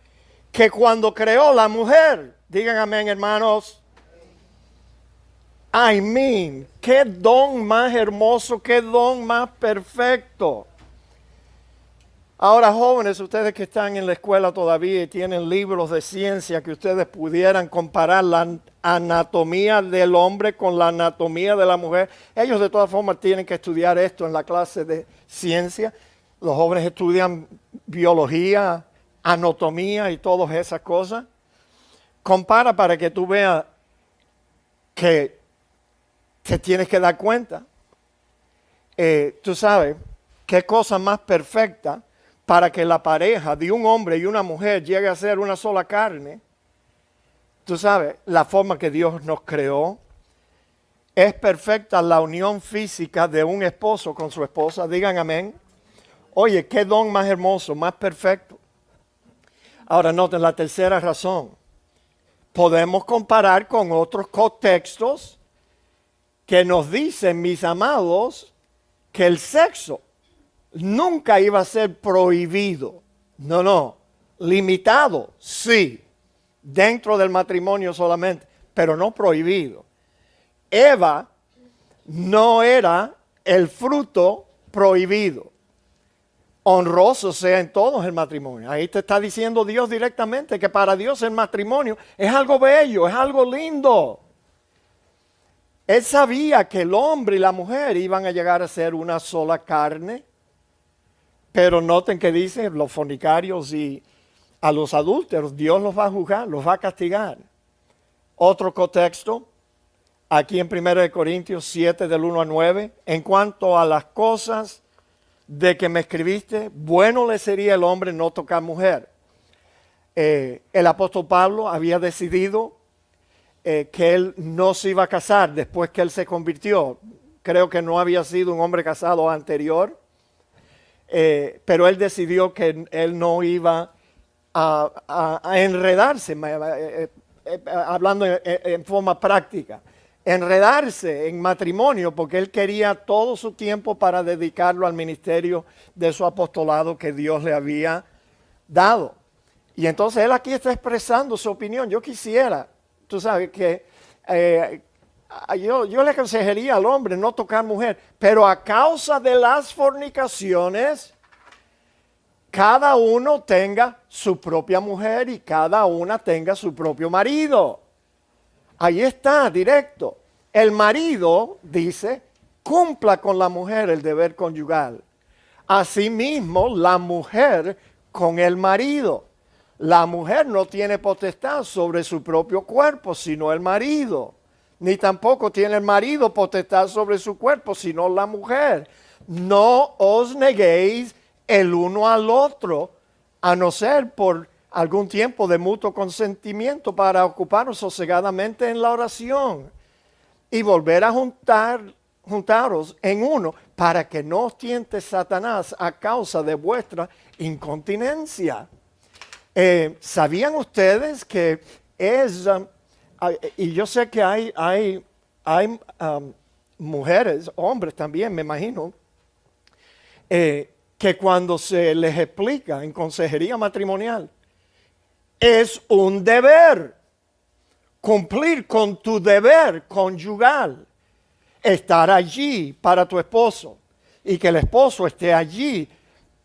que cuando creó la mujer. Digan amén, hermanos. I mean, qué don más hermoso, qué don más perfecto. Ahora, jóvenes, ustedes que están en la escuela todavía y tienen libros de ciencia que ustedes pudieran comparar la anatomía del hombre con la anatomía de la mujer, ellos de todas formas tienen que estudiar esto en la clase de ciencia. Los jóvenes estudian biología, anatomía y todas esas cosas. Compara para que tú veas que te tienes que dar cuenta. Tú sabes, qué cosa más perfecta para que la pareja de un hombre y una mujer llegue a ser una sola carne. Tú sabes, la forma que Dios nos creó. Es perfecta la unión física de un esposo con su esposa. Digan amén. Oye, qué don más hermoso, más perfecto. Ahora noten la tercera razón. Podemos comparar con otros contextos que nos dicen, mis amados, que el sexo nunca iba a ser prohibido. No, limitado, sí, dentro del matrimonio solamente, pero no prohibido. Eva no era el fruto prohibido. Honroso sea en todos el matrimonio. Ahí te está diciendo Dios directamente que para Dios el matrimonio es algo bello, es algo lindo. Él sabía que el hombre y la mujer iban a llegar a ser una sola carne. Pero noten que dice los fornicarios y a los adúlteros, Dios los va a juzgar, los va a castigar. Otro contexto, aquí en 1 Corintios 7 del 1 al 9, en cuanto a las cosas de que me escribiste, bueno le sería el hombre no tocar mujer. El apóstol Pablo había decidido que él no se iba a casar después que él se convirtió. Creo que no había sido un hombre casado anterior. Pero él decidió que él no iba a enredarse, hablando en forma práctica, enredarse en matrimonio, porque él quería todo su tiempo para dedicarlo al ministerio de su apostolado que Dios le había dado. Y entonces él aquí está expresando su opinión. Yo quisiera, tú sabes que yo le aconsejaría al hombre no tocar mujer, pero a causa de las fornicaciones, cada uno tenga su propia mujer y cada una tenga su propio marido. Ahí está, directo. El marido, dice, cumpla con la mujer el deber conyugal. Asimismo, la mujer con el marido. La mujer no tiene potestad sobre su propio cuerpo, sino el marido. Ni tampoco tiene el marido potestad sobre su cuerpo, sino la mujer. No os neguéis el uno al otro, a no ser por algún tiempo de mutuo consentimiento para ocuparos sosegadamente en la oración y volver a juntaros en uno para que no os tiente Satanás a causa de vuestra incontinencia. ¿Sabían ustedes que es... y yo sé que hay mujeres, hombres también, me imagino, que cuando se les explica en consejería matrimonial, es un deber cumplir con tu deber conyugal, estar allí para tu esposo y que el esposo esté allí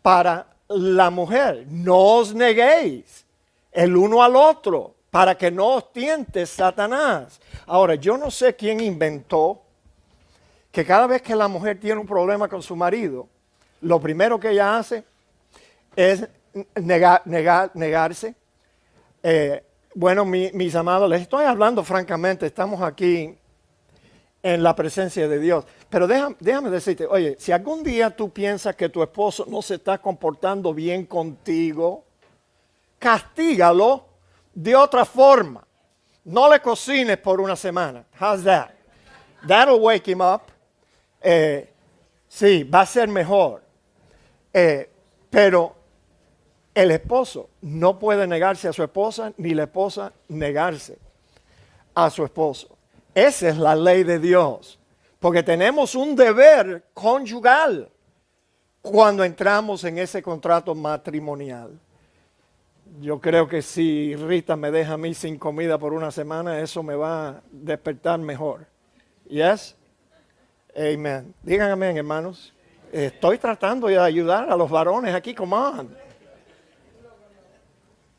para la mujer. No os neguéis el uno al otro, para que no os tiente Satanás. Ahora, yo no sé quién inventó que cada vez que la mujer tiene un problema con su marido, lo primero que ella hace es negarse. Bueno, mis amados, les estoy hablando francamente, estamos aquí en la presencia de Dios. Pero déjame decirte, oye, si algún día tú piensas que tu esposo no se está comportando bien contigo, castígalo de otra forma. No le cocines por una semana. How's that? That'll wake him up. Sí, va a ser mejor. Pero el esposo no puede negarse a su esposa, ni la esposa negarse a su esposo. Esa es la ley de Dios. Porque tenemos un deber conyugal cuando entramos en ese contrato matrimonial. Yo creo que si Rita me deja a mí sin comida por una semana, eso me va a despertar mejor. Yes? Amen. Digan amén, hermanos. Estoy tratando de ayudar a los varones aquí, come on.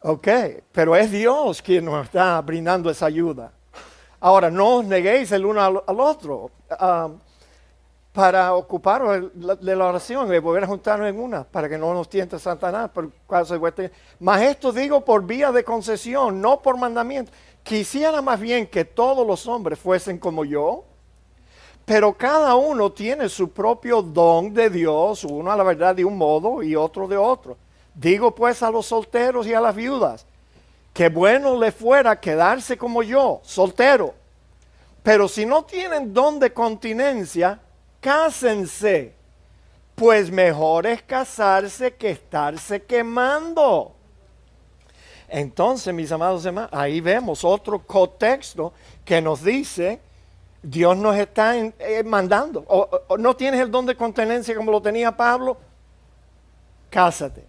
Ok, pero es Dios quien nos está brindando esa ayuda. Ahora, no os neguéis el uno al otro para ocuparos de la oración y volver a juntarnos en una, para que no nos tiente Satanás por causa de vuestra. Mas esto digo por vía de concesión, no por mandamiento. Quisiera más bien que todos los hombres fuesen como yo, pero cada uno tiene su propio don de Dios, uno a la verdad de un modo y otro de otro. Digo pues a los solteros y a las viudas, que bueno le fuera quedarse como yo, soltero. Pero si no tienen don de continencia, cásense, pues mejor es casarse que estarse quemando. Entonces, mis amados hermanos, ahí vemos otro contexto que nos dice, Dios nos está mandando. O no tienes el don de continencia como lo tenía Pablo, cásate,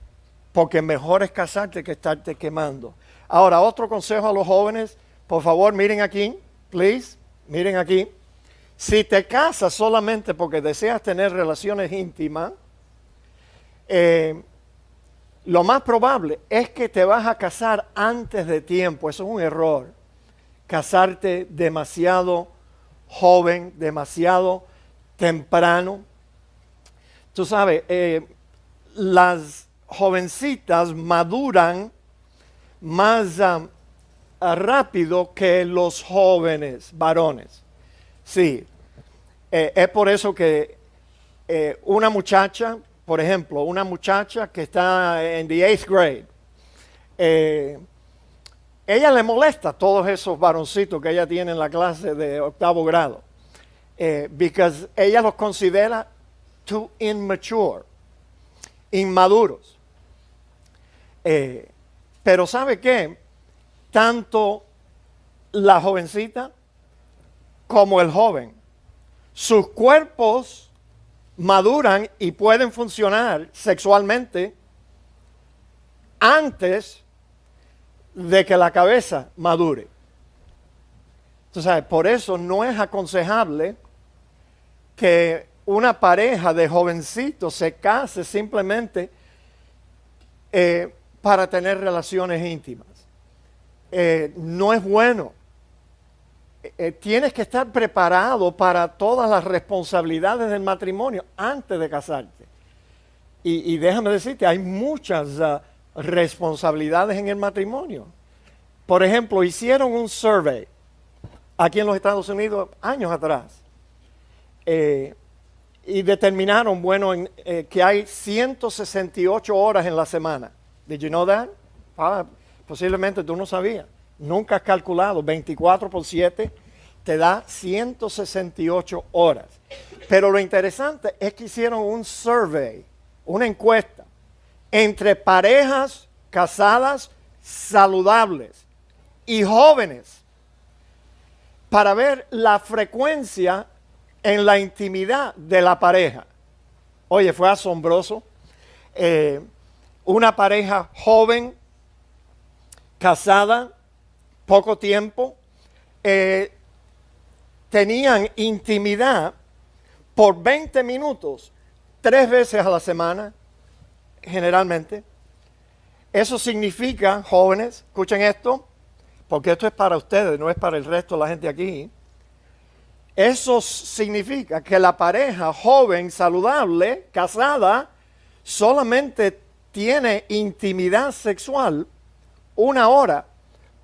porque mejor es casarte que estarte quemando. Ahora, otro consejo a los jóvenes, por favor, miren aquí, please, miren aquí. Si te casas solamente porque deseas tener relaciones íntimas, lo más probable es que te vas a casar antes de tiempo. Eso es un error. Casarte demasiado joven, demasiado temprano. Tú sabes, las jovencitas maduran más rápido que los jóvenes varones. Sí, es por eso que una muchacha, por ejemplo, una muchacha que está en the 8th grade, ella le molesta a todos esos varoncitos que ella tiene en la clase de 8º grado, because ella los considera too immature, inmaduros. Pero ¿sabe qué? Tanto la jovencita como el joven, sus cuerpos maduran y pueden funcionar sexualmente antes de que la cabeza madure. Tú sabes, por eso no es aconsejable que una pareja de jovencitos se case simplemente para tener relaciones íntimas. No es bueno. Tienes que estar preparado para todas las responsabilidades del matrimonio antes de casarte. Y déjame decirte, hay muchas responsabilidades en el matrimonio. Por ejemplo, hicieron un survey aquí en los Estados Unidos años atrás y determinaron, que hay 168 horas en la semana. Did you know that? Posiblemente tú no sabías. Nunca has calculado, 24 por 7 te da 168 horas. Pero lo interesante es que hicieron un survey, una encuesta, entre parejas casadas saludables y jóvenes, para ver la frecuencia en la intimidad de la pareja. Oye, fue asombroso. Una pareja joven, casada, poco tiempo, tenían intimidad por 20 minutos, 3 veces a la semana, generalmente. Eso significa, jóvenes, escuchen esto, porque esto es para ustedes, no es para el resto de la gente aquí. Eso significa que la pareja joven, saludable, casada, solamente tiene intimidad sexual 1 hora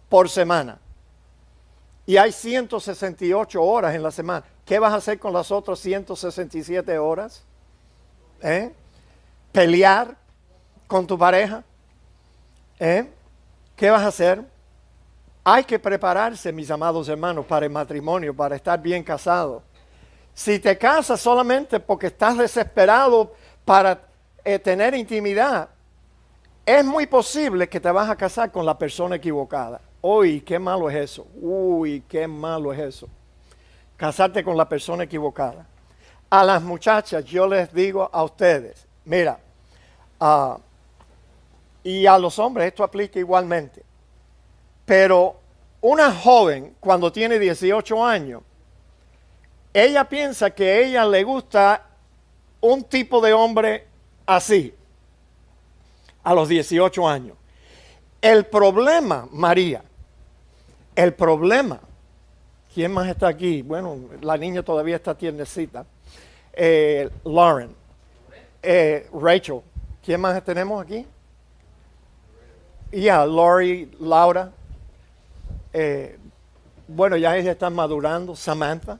por semana. Y hay 168 horas en la semana. ¿Qué vas a hacer con las otras 167 horas? ¿Pelear con tu pareja? ¿Qué vas a hacer? Hay que prepararse, mis amados hermanos, para el matrimonio, para estar bien casado. Si te casas solamente porque estás desesperado para tener intimidad, es muy posible que te vas a casar con la persona equivocada. Uy, qué malo es eso. Uy, qué malo es eso. Casarte con la persona equivocada. A las muchachas yo les digo a ustedes, mira, y a los hombres esto aplica igualmente. Pero una joven cuando tiene 18 años ella piensa que a ella le gusta un tipo de hombre así, a los 18 años. El problema, María, el problema, ¿quién más está aquí? Bueno, la niña todavía está tiernecita. Lauren, Rachel, ¿quién más tenemos aquí? Lori, Laura. Bueno, ya ellas están madurando, Samantha.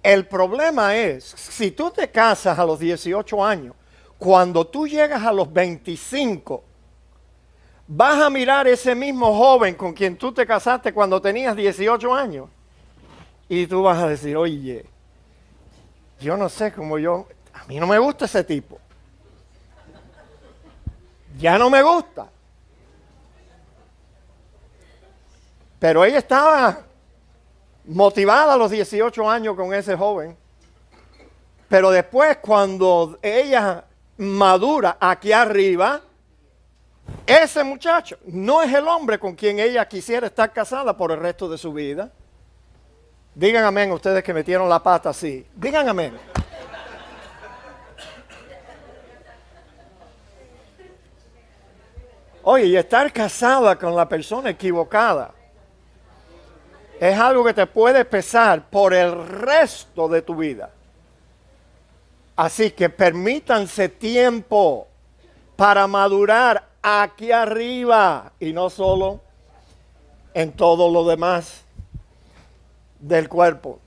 El problema es, si tú te casas a los 18 años, cuando tú llegas a los 25, vas a mirar ese mismo joven con quien tú te casaste cuando tenías 18 años. Y tú vas a decir, oye, yo no sé cómo a mí no me gusta ese tipo. Ya no me gusta. Pero ella estaba motivada a los 18 años con ese joven. Pero después, cuando ella madura aquí arriba, ese muchacho no es el hombre con quien ella quisiera estar casada por el resto de su vida. Digan amén ustedes que metieron la pata así. Digan amén. Oye, y estar casada con la persona equivocada es algo que te puede pesar por el resto de tu vida. Así que permítanse tiempo para madurar aquí arriba y no solo en todo lo demás del cuerpo,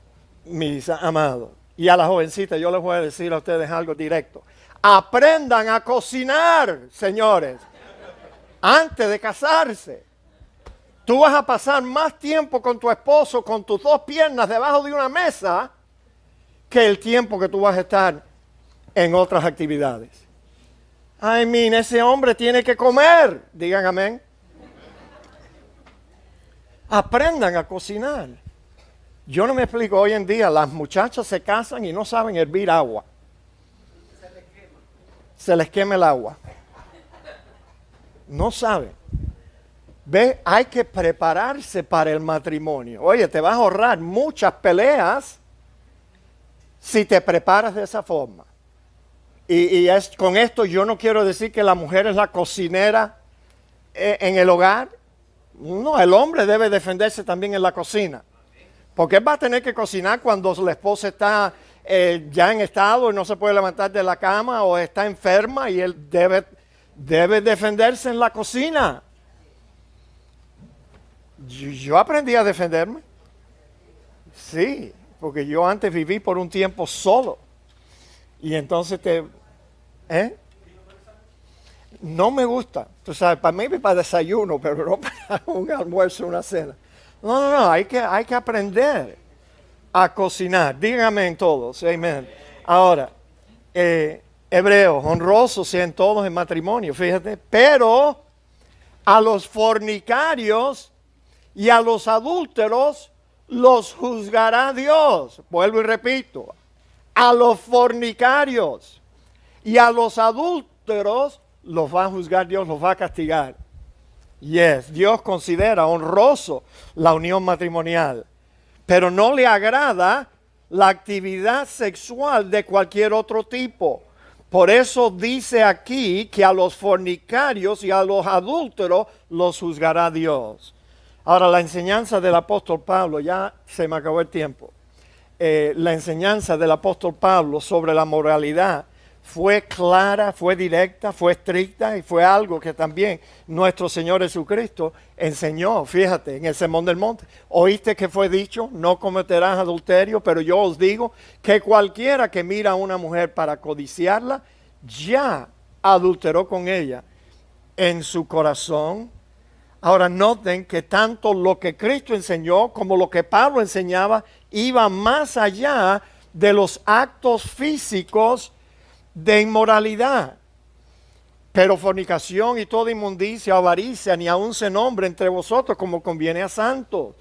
mis amados. Y a la jovencita yo les voy a decir a ustedes algo directo. Aprendan a cocinar, señores, antes de casarse. Tú vas a pasar más tiempo con tu esposo con tus dos piernas debajo de una mesa que el tiempo que tú vas a estar en otras actividades. Ese hombre tiene que comer. Digan amén. Aprendan a cocinar. Yo no me explico hoy en día, las muchachas se casan y no saben hervir agua. Se les quema el agua. No saben. Ve, hay que prepararse para el matrimonio. Oye, te vas a ahorrar muchas peleas si te preparas de esa forma. Con esto yo no quiero decir que la mujer es la cocinera en el hogar. No, el hombre debe defenderse también en la cocina. Porque él va a tener que cocinar cuando la esposa está ya en estado y no se puede levantar de la cama o está enferma y él debe defenderse en la cocina. Yo aprendí a defenderme. Sí, porque yo antes viví por un tiempo solo. Y entonces no me gusta. Tú sabes, para desayuno, pero no para un almuerzo, una cena. No, hay que aprender a cocinar. Díganme todos, amén. Ahora, hebreos, honrosos sean todos en matrimonio, fíjate. Pero a los fornicarios y a los adúlteros los juzgará Dios. Vuelvo y repito. A los fornicarios y a los adúlteros los va a juzgar Dios, los va a castigar. Dios considera honroso la unión matrimonial, pero no le agrada la actividad sexual de cualquier otro tipo. Por eso dice aquí que a los fornicarios y a los adúlteros los juzgará Dios. Ahora, la enseñanza del apóstol Pablo, ya se me acabó el tiempo. La enseñanza del apóstol Pablo sobre la moralidad fue clara, fue directa, fue estricta y fue algo que también nuestro Señor Jesucristo enseñó. Fíjate, en el Sermón del Monte. Oíste que fue dicho, no cometerás adulterio, pero yo os digo que cualquiera que mira a una mujer para codiciarla, ya adulteró con ella en su corazón. Ahora noten que tanto lo que Cristo enseñó como lo que Pablo enseñaba iba más allá de los actos físicos de inmoralidad. Pero fornicación y toda inmundicia, avaricia, ni aun se nombre entre vosotros como conviene a santos.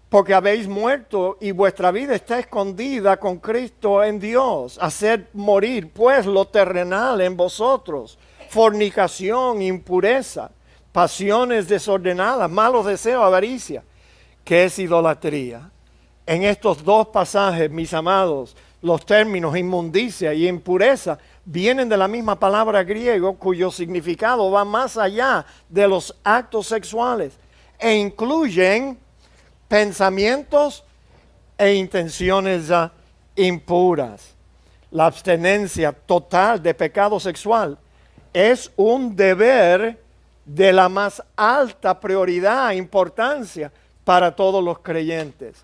Porque habéis muerto y vuestra vida está escondida con Cristo en Dios. Hacer morir pues lo terrenal en vosotros. Fornicación, impureza, pasiones desordenadas, malos deseos, avaricia, que es idolatría. En estos dos pasajes, mis amados, los términos inmundicia y impureza vienen de la misma palabra griego cuyo significado va más allá de los actos sexuales e incluyen pensamientos e intenciones impuras. La abstenencia total de pecado sexual es un deber de la más alta prioridad e importancia para todos los creyentes.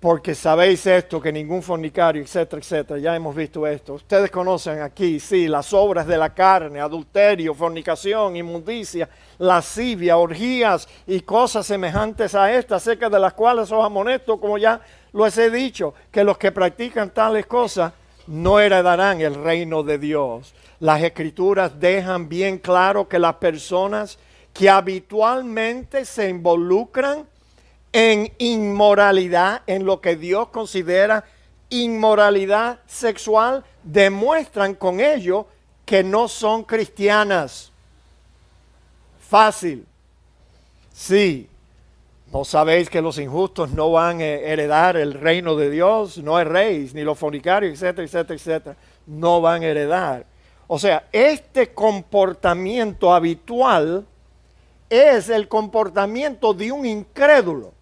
Porque sabéis esto, que ningún fornicario, etcétera, etcétera, ya hemos visto esto. Ustedes conocen aquí, sí, las obras de la carne, adulterio, fornicación, inmundicia, lascivia, orgías y cosas semejantes a estas, acerca de las cuales os amonesto, como ya los he dicho, que los que practican tales cosas no heredarán el reino de Dios. Las Escrituras dejan bien claro que las personas que habitualmente se involucran en inmoralidad, en lo que Dios considera inmoralidad sexual, demuestran con ello que no son cristianas. Fácil. Sí. ¿No sabéis que los injustos no van a heredar el reino de Dios? No erréis, ni los fornicarios, etcétera, etcétera, etcétera, no van a heredar. O sea, este comportamiento habitual es el comportamiento de un incrédulo,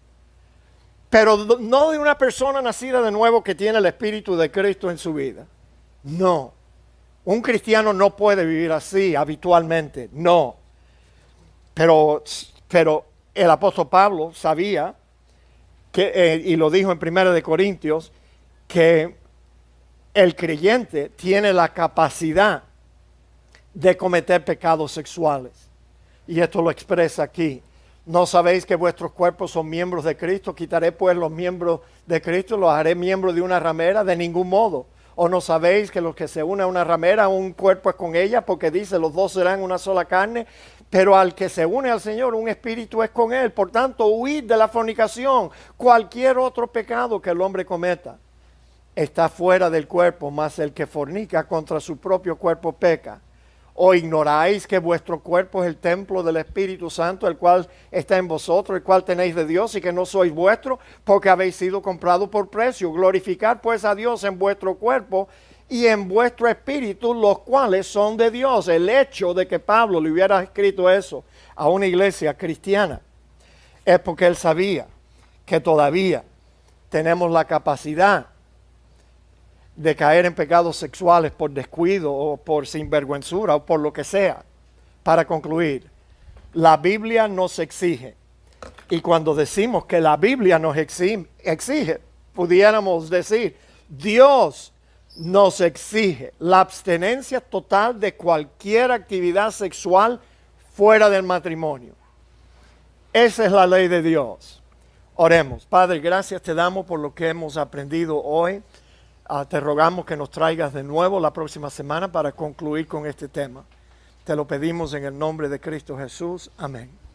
pero no de una persona nacida de nuevo que tiene el Espíritu de Cristo en su vida. No. Un cristiano no puede vivir así habitualmente, no. Pero el apóstol Pablo sabía, que, y lo dijo en 1 Corintios, que el creyente tiene la capacidad de cometer pecados sexuales. Y esto lo expresa aquí. ¿No sabéis que vuestros cuerpos son miembros de Cristo? Quitaré pues los miembros de Cristo, los haré miembros de una ramera, de ningún modo. ¿O no sabéis que los que se unen a una ramera, un cuerpo es con ella? Porque dice, los dos serán una sola carne. Pero al que se une al Señor, un espíritu es con él. Por tanto, huid de la fornicación. Cualquier otro pecado que el hombre cometa está fuera del cuerpo, mas el que fornica contra su propio cuerpo peca. ¿O ignoráis que vuestro cuerpo es el templo del Espíritu Santo, el cual está en vosotros, el cual tenéis de Dios, y que no sois vuestro, porque habéis sido comprados por precio? Glorificad pues a Dios en vuestro cuerpo y en vuestro espíritu, los cuales son de Dios. El hecho de que Pablo le hubiera escrito eso a una iglesia cristiana es porque él sabía que todavía tenemos la capacidad de caer en pecados sexuales por descuido o por sinvergüenzura o por lo que sea. Para concluir, la Biblia nos exige, y cuando decimos que la Biblia nos exige, pudiéramos decir, Dios nos exige la abstenencia total de cualquier actividad sexual fuera del matrimonio. Esa es la ley de Dios. Oremos. Padre, gracias te damos por lo que hemos aprendido hoy. Te rogamos que nos traigas de nuevo la próxima semana para concluir con este tema. Te lo pedimos en el nombre de Cristo Jesús. Amén.